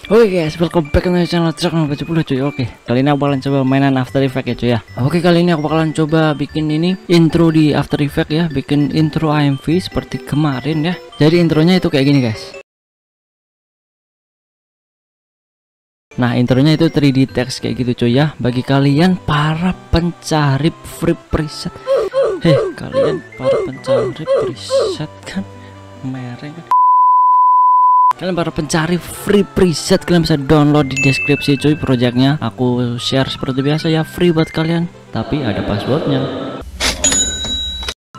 Oke guys, welcome back to channel Truk 70 cuy. Oke, kali ini aku bakalan coba mainan After Effects ya cuy ya. Oke, kali ini aku bakalan coba bikin ini intro di After Effects ya, bikin intro AMV seperti kemarin ya. Jadi intronya itu kayak gini guys. Nah, intronya itu 3D text kayak gitu cuy ya. Bagi kalian para pencari free preset. Kalian para pencari preset kan mereng kan. Kalian para pencari free preset, kalian bisa download di deskripsi cuy projectnya. Aku share seperti biasa ya, free buat kalian, tapi ada passwordnya.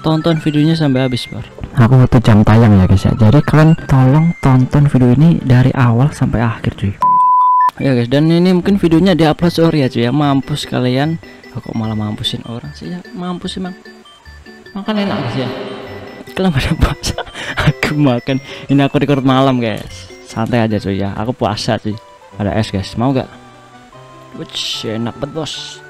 Tonton videonya sampai habis bro. Aku butuh jam tayang ya guys ya, jadi kalian tolong tonton video ini dari awal sampai akhir cuy ya guys. Dan ini mungkin videonya diupload sore ya cuy ya. Mampus kalian. Kok malah mampusin orang sih ya, mampus emang. Makan enak guys ya, kalian pada puasa. Aku makan, ini aku record malam guys, santai aja cuy ya, aku puasa cuy. Ada es guys, mau gak? Wih, enak banget bos.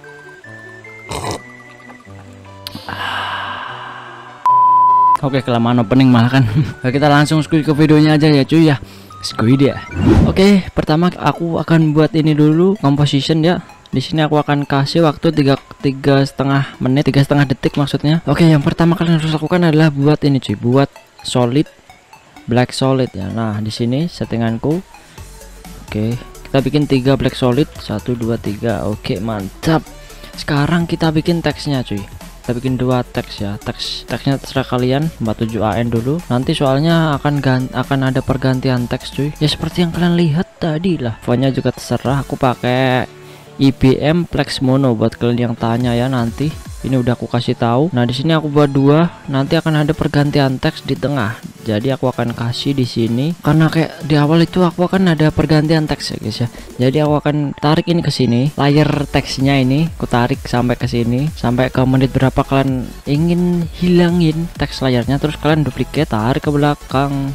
Oke, kelamaan opening malah kan. Kita langsung skuy ke videonya aja ya cuy ya. Skuy dia. Oke, pertama aku akan buat ini dulu, composition ya. Di sini aku akan kasih waktu 3,5 menit, 3,5 detik maksudnya. Oke, yang pertama kalian harus lakukan adalah buat ini cuy, buat solid black solid ya. Nah, di sini settinganku. Oke, kita bikin 3 black solid, 1 2 3. Oke, mantap. Sekarang kita bikin teksnya cuy. Kita bikin 2 teks ya. Teksnya terserah kalian, 47AN dulu. Nanti soalnya akan ada pergantian teks cuy. Ya seperti yang kalian lihat tadi lah. Fontnya juga terserah, aku pakai IBM Plex Mono buat kalian yang tanya ya nanti. Ini udah aku kasih tahu. Nah, di sini aku buat 2, nanti akan ada pergantian teks di tengah. Jadi aku akan kasih di sini karena kayak di awal itu aku akan ada pergantian teks ya guys ya. Jadi aku akan tarik ini ke sini, layar teksnya ini aku tarik sampai ke sini, sampai ke menit berapa kalian ingin hilangin teks layarnya, terus kalian duplicate, tarik ke belakang,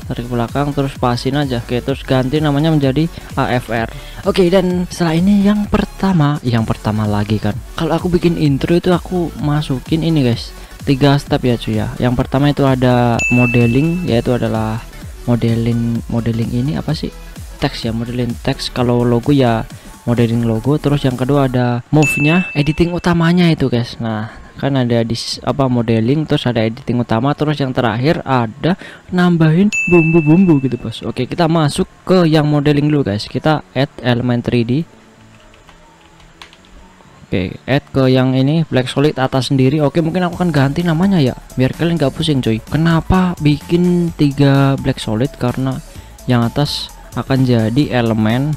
terus pasin aja. Oke, terus ganti namanya menjadi AFR. Oke, dan setelah ini yang pertama lagi kan, kalau aku bikin intro itu aku masukin ini guys, 3 step ya cuy ya. Yang pertama itu ada modeling, yaitu adalah modeling ini apa sih, teks ya, modeling teks. Kalau logo ya modeling logo. Terus yang kedua ada move nya, editing utamanya itu guys. Nah, kan ada di modeling, terus ada editing utama, terus yang terakhir ada nambahin bumbu-bumbu gitu bos. Oke, kita masuk ke yang modeling dulu guys. Kita add elemen 3D. Oke, add ke yang ini black solid atas sendiri. Oke, mungkin aku akan ganti namanya ya, biar kalian gak pusing cuy. Kenapa bikin 3 black solid? Karena yang atas akan jadi elemen,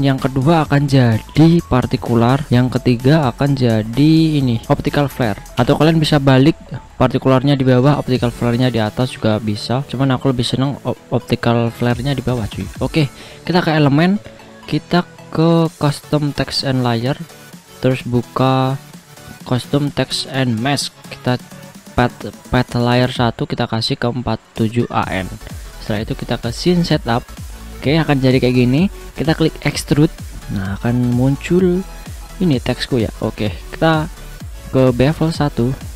yang kedua akan jadi partikular, yang ketiga akan jadi ini optical flare. Atau kalian bisa balik, partikularnya di bawah, optical flare-nya di atas juga bisa. Cuman aku lebih seneng optical flare-nya di bawah cuy. Oke, kita ke elemen, kita ke custom text and layer. Terus buka custom text and mask, kita path layer 1 kita kasih ke 47AN. Setelah itu kita ke scene setup. Oke, akan jadi kayak gini. Kita klik extrude, nah akan muncul ini teksku ya. Oke, kita ke bevel 1.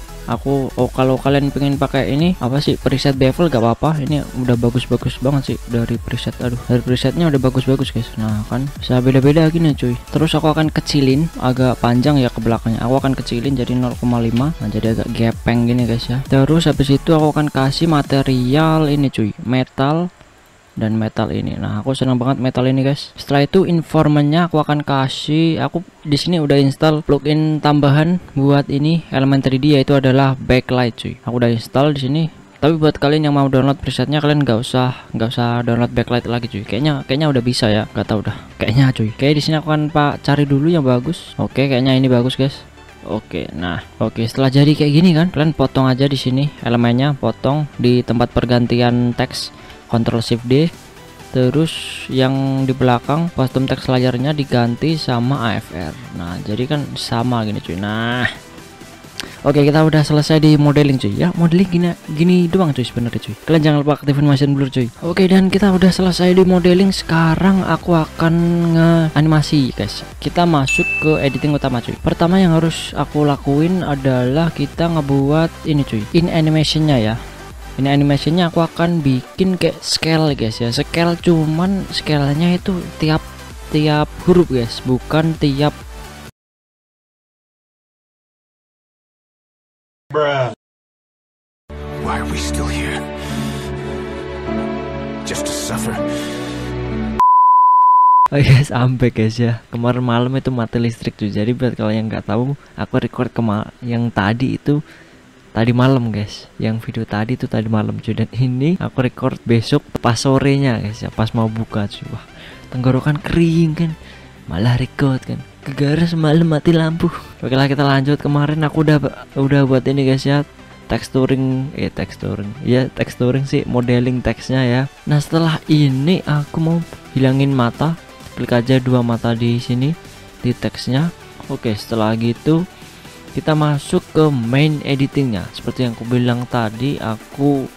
Kalau kalian pengen pakai ini apa sih, preset bevel gak apa-apa, ini udah bagus-bagus banget sih dari preset. Dari presetnya udah bagus-bagus guys. Nah kan bisa beda-beda gini cuy. Terus aku akan kecilin agak panjang ya ke belakangnya, aku akan kecilin jadi 0,5. nah jadi agak gepeng gini guys ya. Terus habis itu aku akan kasih material ini cuy, metal dan metal ini. Nah, aku senang banget metal ini guys. Setelah itu informannya aku akan kasih, aku di sini udah install plugin tambahan buat ini elemen 3D, yaitu adalah backlight cuy. Aku udah install di sini. Tapi buat kalian yang mau download presetnya, kalian nggak usah download backlight lagi cuy. Kayaknya udah bisa ya, nggak tahu dah. Kayaknya cuy. Kayak di sini aku akan cari dulu yang bagus. Oke, kayaknya ini bagus guys. Oke, nah oke, setelah jadi kayak gini kan, kalian potong aja di sini elemennya, potong di tempat pergantian teks. Ctrl Shift D. Terus yang di belakang custom text layarnya diganti sama AFR. Nah, jadi kan sama gini cuy. Nah, oke, kita udah selesai di modeling cuy ya. Modeling gini doang cuy sebenarnya cuy. Kalian jangan lupa aktifin motion blur cuy. Oke, dan kita udah selesai di modeling. Sekarang aku akan nge-animasi guys. Kita masuk ke editing utama cuy. Pertama yang harus aku lakuin adalah kita ngebuat ini cuy, in animationnya ya. Ini animasinya aku akan bikin kayak scale guys ya, scale, cuman scale-nya itu tiap tiap huruf guys, bukan tiap. Why are we still here? Just to suffer. Oh guys, sampai guys ya. Kemarin malam itu mati listrik tuh. Jadi buat kalian yang nggak tahu, aku record yang tadi itu tadi malam guys. Yang video tadi itu tadi malam cuy. Dan ini aku record besok pas sorenya guys ya, pas mau buka cuy. Wah, tenggorokan kering kan. Malah record kan. Gegara semalam mati lampu. Oke lah, kita lanjut. Kemarin aku udah buat ini guys ya. Texturing sih, modeling teksnya ya. Nah, setelah ini aku mau hilangin mata. Klik aja dua mata di sini di teksnya. Oke, setelah gitu kita masuk ke main editingnya. Seperti yang aku bilang tadi, aku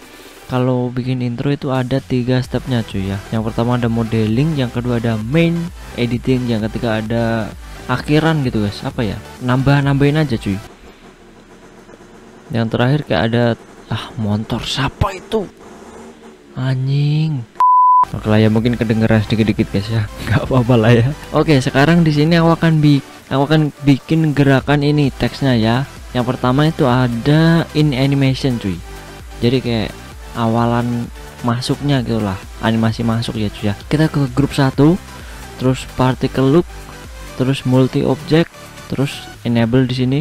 kalau bikin intro itu ada 3 stepnya cuy ya. Yang pertama ada modeling, yang kedua ada main editing, yang ketiga ada akhiran gitu guys. Apa ya, nambahin aja cuy. Yang terakhir kayak ada motor siapa itu anjing. Oke lah ya, mungkin kedengeran sedikit-sedikit guys ya, nggak apa-apa lah ya. Oke, sekarang di sini aku akan bikin gerakan ini teksnya ya. Yang pertama itu ada in animation cuy. Jadi kayak awalan masuknya gitulah, animasi masuk ya cuy ya. Kita ke grup 1, terus particle loop, terus multi object, terus enable di sini.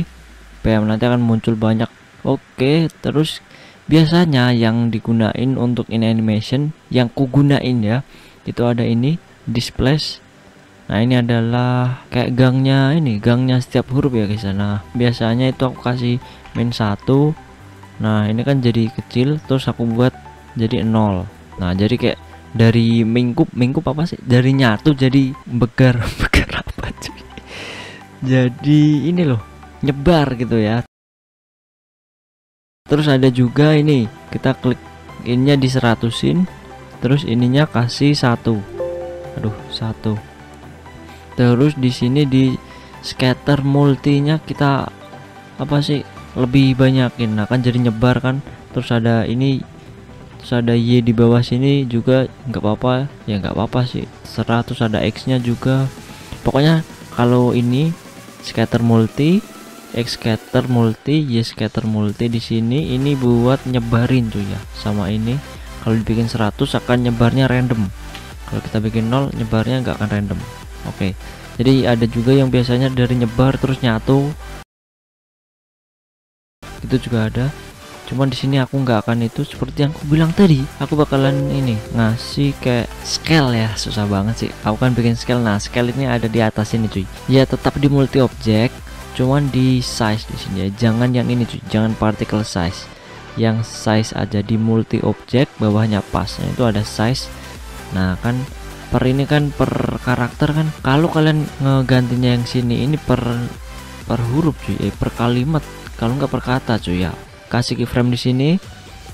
BM nanti akan muncul banyak. Oke, terus biasanya yang digunain untuk in animation yang kugunain ya, itu ada ini displace. Nah, ini adalah kayak gangnya setiap huruf ya guys. Nah, biasanya itu aku kasih min 1. Nah, ini kan jadi kecil, terus aku buat jadi 0. Nah, jadi kayak dari mingkup apa sih, dari nyatu jadi begar begar apa cuy, jadi ini loh, nyebar gitu ya. Terus ada juga ini, kita klik ininya di 100-in, terus ininya kasih 1. Aduh, 1. Terus di sini di scatter multinya kita apa sih, lebih banyakin. Nah, kan jadi nyebar kan. Terus ada ini, terus ada Y di bawah sini juga nggak apa-apa ya, nggak apa-apa sih, 100. Ada X nya juga. Pokoknya kalau ini scatter multi, X scatter multi, Y scatter multi di sini ini buat nyebarin tuh ya. Sama ini kalau dibikin 100 akan nyebarnya random. Kalau kita bikin 0 nyebarnya nggak akan random. Oke. Jadi ada juga yang biasanya dari nyebar terus nyatu. Itu juga ada. Cuman di sini aku nggak akan itu, seperti yang aku bilang tadi. Aku bakalan ini ngasih kayak scale ya, susah banget sih. Aku kan bikin scale. Nah, scale ini ada di atas ini cuy. Ya tetap di multi object, cuman di size di sini ya. Jangan yang ini cuy, jangan particle size. Yang size aja di multi object, bawahnya pas. Nah, itu ada size. Nah, kan per ini kan per karakter kan. Kalau kalian ngegantinya yang sini ini per huruf cuy, per kalimat. Kalau nggak per kata cuy ya. Kasih keyframe di sini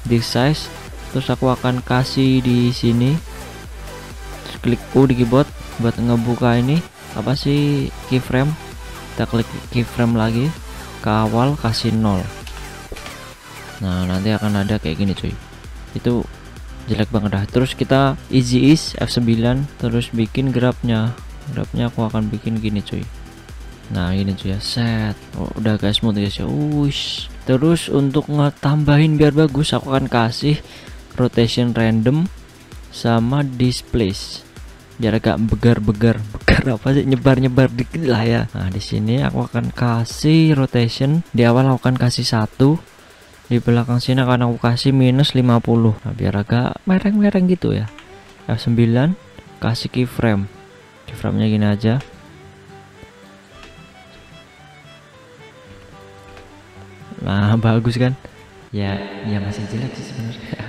di size, terus aku akan kasih di sini. Terus klik U di keyboard buat ngebuka ini apa sih, keyframe. Kita klik keyframe lagi ke awal, kasih 0. Nah, nanti akan ada kayak gini cuy. Itu jelek banget dah. Terus kita easy ease F9, terus bikin grabnya aku akan bikin gini cuy. Nah, ini cuy ya, set. Oh, udah guys, smooth guys ya. Wush. Terus untuk ngetambahin biar bagus, aku akan kasih rotation random sama displace. Biar agak begar apa sih, nyebar dikit lah ya. Nah, di sini aku akan kasih rotation. Di awal aku akan kasih 1. Di belakang sini akan aku kasih minus 50. Nah, biar agak mereng gitu ya. F9, kasih keyframe. Keyframe-nya gini aja. Nah, bagus kan ya, masih jelek sih sebenarnya.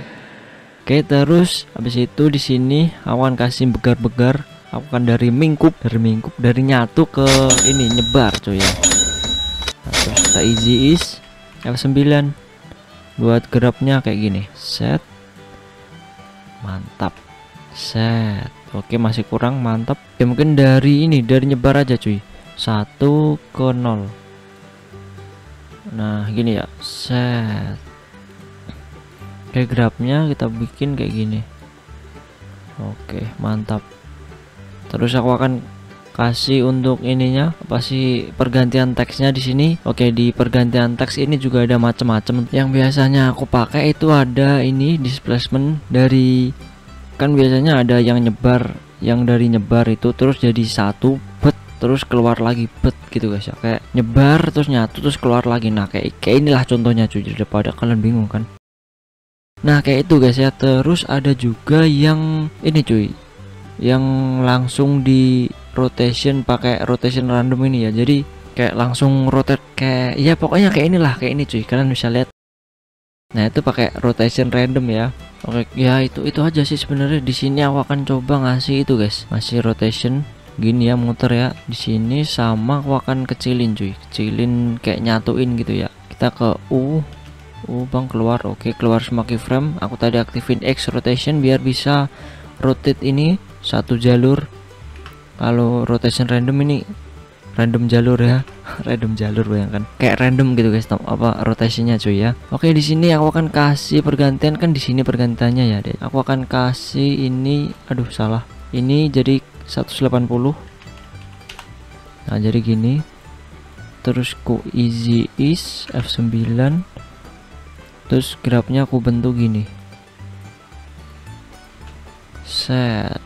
Oke, terus habis itu di sini aku akan kasih begar. Aku akan dari mingkup, dari nyatu ke ini nyebar cuy ya. Nah, terus kita easy ease F9 buat grabnya kayak gini, set. Mantap, set. Oke, masih kurang, mantap ya. Mungkin dari nyebar aja cuy, 1 ke 0. Nah, gini ya, set. Kayak grabnya kita bikin kayak gini. Oke, mantap. Terus aku akan kasih untuk ininya apa sih, pergantian teksnya di sini. Oke, di pergantian teks ini juga ada macam-macam. Yang biasanya aku pakai itu ada ini displacement dari, kan biasanya ada yang nyebar, yang dari nyebar itu terus jadi satu bet terus keluar lagi bet gitu guys ya, kayak nyebar terus nyatu terus keluar lagi. Nah kayak inilah contohnya cuy, daripada kalian bingung kan. Nah kayak itu guys ya. Terus ada juga yang ini cuy, yang langsung di rotation pakai rotation random ini ya, jadi kayak langsung rotate kayak ya pokoknya kayak inilah, kayak ini cuy, kalian bisa lihat. Nah itu pakai rotation random ya. Oke ya, itu aja sih sebenarnya. Di sini aku akan coba ngasih itu guys, ngasih rotation gini ya, muter ya di sini, sama aku akan kecilin cuy, kecilin kayak nyatuin gitu ya. Kita ke bang keluar. Oke, keluar semua keyframe. Aku tadi aktifin X rotation biar bisa rotate ini satu jalur. Kalau rotation random ini random jalur ya. Random jalur, bayangkan kayak random gitu guys, apa rotasinya cuy ya. Oke, di sini aku akan kasih pergantian, kan di sini pergantiannya ya deh. Aku akan kasih ini, aduh salah, ini jadi 180. Nah jadi gini, terus ku easy is F9, terus grabnya aku bentuk gini, set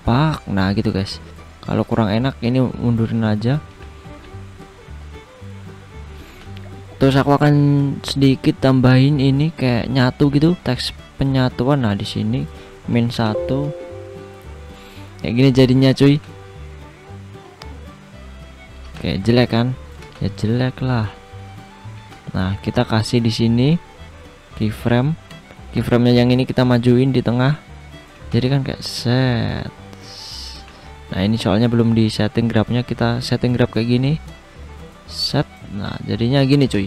pak. Nah gitu guys. Kalau kurang enak ini mundurin aja. Terus aku akan sedikit tambahin ini kayak nyatu gitu, teks penyatuan. Nah di sini -1 kayak gini jadinya cuy. Kayak jelek kan? Ya jelek lah. Nah kita kasih di sini keyframe, keyframe-nya yang ini kita majuin di tengah, jadi kan kayak set. Nah ini soalnya belum di setting grabnya, kita setting grab kayak gini, set. Nah jadinya gini cuy.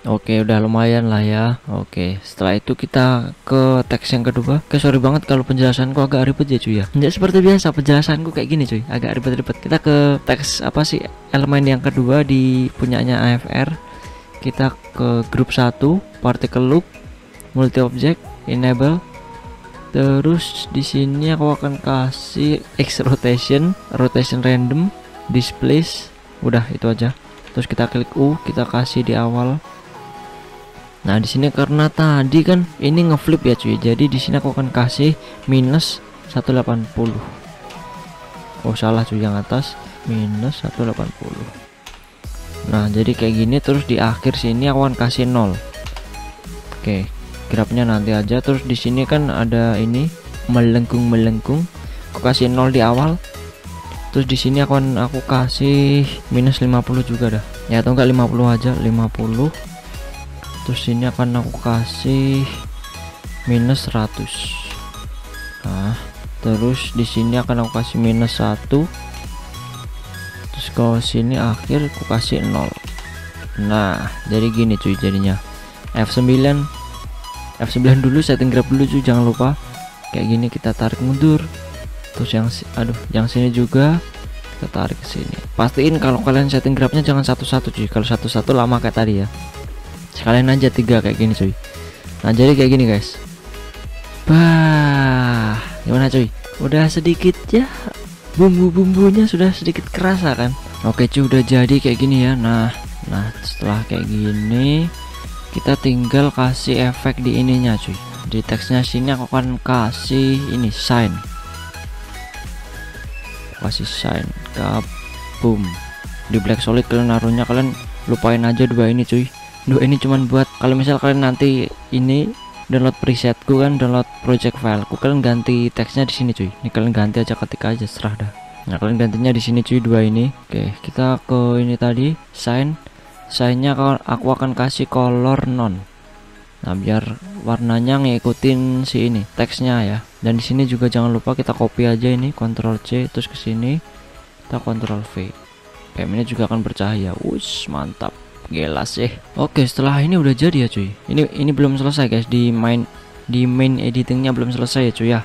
Oke udah lumayan lah ya. Oke, setelah itu kita ke teks yang kedua. Oke, sorry banget kalau penjelasanku agak ribet ya cuy ya. Tidak seperti biasa penjelasanku kayak gini cuy, agak ribet-ribet. Kita ke teks apa sih, elemen yang kedua di punyanya AFR. Kita ke grup 1, particle loop, multi object, enable. Terus di sini aku akan kasih X rotation, rotation random, displace. Udah itu aja. Terus kita klik U, kita kasih di awal. Nah di sini karena tadi kan ini ngeflip ya cuy, jadi di sini aku akan kasih -180. Oh salah cuy, yang atas -180. Nah jadi kayak gini. Terus di akhir sini aku akan kasih 0. Oke, grabnya nanti aja. Terus di sini kan ada ini melengkung, aku kasih 0 di awal. Terus di sini aku kasih -50 juga dah ya, atau enggak 50 aja, 50. Terus sini akan aku kasih -100. Nah terus di sini akan aku kasih -1. Terus ke sini akhir aku kasih 0. Nah jadi gini cuy jadinya. F9 dulu, setting grab dulu cuy, jangan lupa. Kayak gini kita tarik mundur. Terus yang sini juga kita tarik ke sini. Pastiin kalau kalian setting grabnya jangan satu-satu cuy, kalau satu-satu lama kayak tadi ya. Sekalian aja 3 kayak gini cuy. Nah jadi kayak gini guys. Bah, gimana cuy? Udah sedikit ya, bumbu-bumbunya sudah sedikit kerasa kan. Oke cuy, udah jadi kayak gini ya. Nah setelah kayak gini kita tinggal kasih efek di ininya cuy. Di teksnya sini aku akan kasih ini sign, kasih sign kabum. Di Black Solid kalian naruhnya, kalian lupain aja 2 ini cuy. 2 ini cuman buat kalau misal kalian nanti ini download presetku kan, download project fileku, kalian ganti teksnya di sini cuy. Ini kalian ganti aja, ketik aja, serah dah. Nah kalian gantinya di sini cuy, 2 ini. Oke, kita ke ini tadi signnya aku akan kasih color non. Nah biar warnanya ngikutin si ini teksnya ya. Dan di sini juga jangan lupa kita copy aja ini, Ctrl C, terus ke sini kita Ctrl V. Kayak ini juga akan bercahaya. Wush, mantap. Gila sih. Oke, setelah ini udah jadi ya cuy. Ini belum selesai guys, di main editingnya belum selesai ya cuy ya.